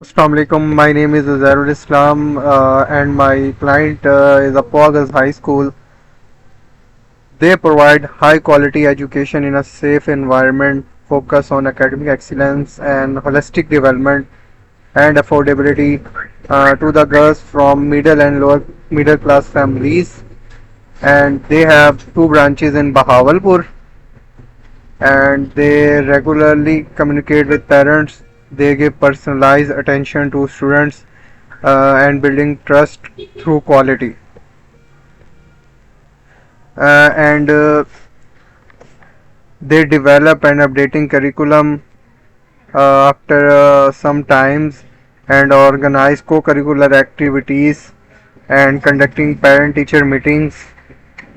Assalamu alaikum. My name is Azarul Islam, and my client is Apoagas High School. They provide high quality education in a safe environment, focus on academic excellence and holistic development and affordability to the girls from middle and lower middle class families. And they have two branches in Bahawalpur, and they regularly communicate with parents. They give personalized attention to students and building trust through quality. And They develop an updating curriculum after some times and organize co-curricular activities and conducting parent-teacher meetings,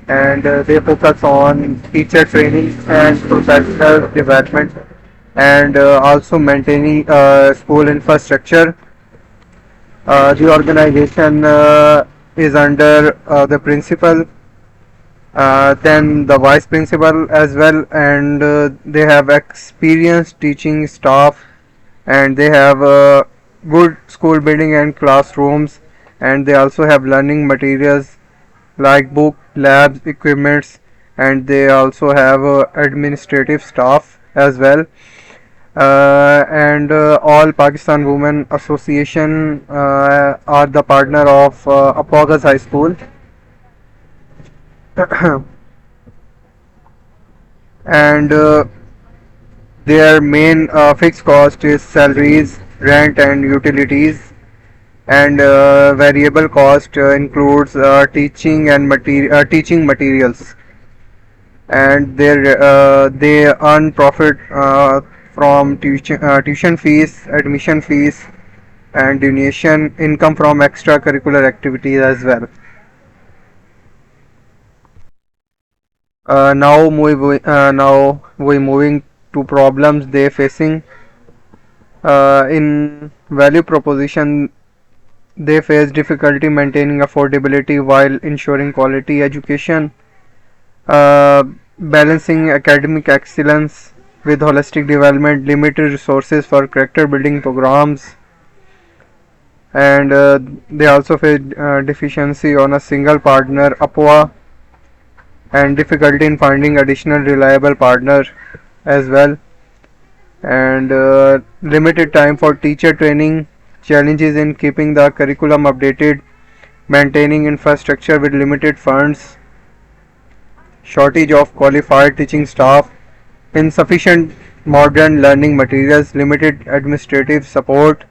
and they focus on teacher training and professional development, and also maintaining school infrastructure. The organization is under the principal, then the vice principal as well, and they have experienced teaching staff, and they have good school building and classrooms, and they also have learning materials like book, labs, equipments, and they also have administrative staff as well. And All Pakistan Women Association are the partner of Apoagas High School. And Their main fixed cost is salaries, rent, and utilities, and variable cost includes teaching materials, and they earn profit from tuition fees, admission fees, and donation income from extracurricular activities as well. Now we moving to problems they facing in value proposition. They face difficulty maintaining affordability while ensuring quality education, uh, balancing academic excellence with holistic development, limited resources for character building programs, and they also face deficiency on a single partner APOA, and difficulty in finding additional reliable partner as well, and limited time for teacher training, challenges in keeping the curriculum updated, maintaining infrastructure with limited funds, shortage of qualified teaching staff, insufficient modern learning materials, limited administrative support,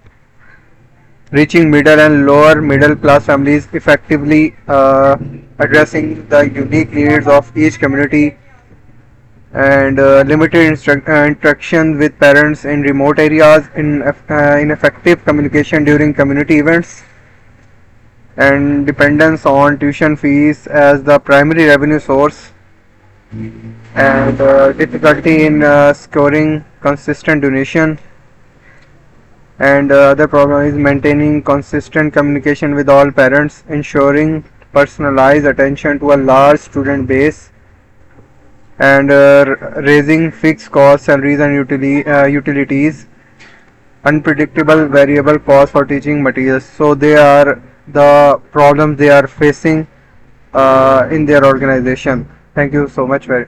reaching middle and lower middle class families effectively, addressing the unique needs of each community, and limited interaction with parents in remote areas, ineffective communication during community events, and dependence on tuition fees as the primary revenue source, and difficulty in scoring consistent donation, and other problem is maintaining consistent communication with all parents, ensuring personalized attention to a large student base, and raising fixed costs, salaries, and utilities, unpredictable variable costs for teaching materials. So they are the problems they are facing in their organization. Thank you so much. Very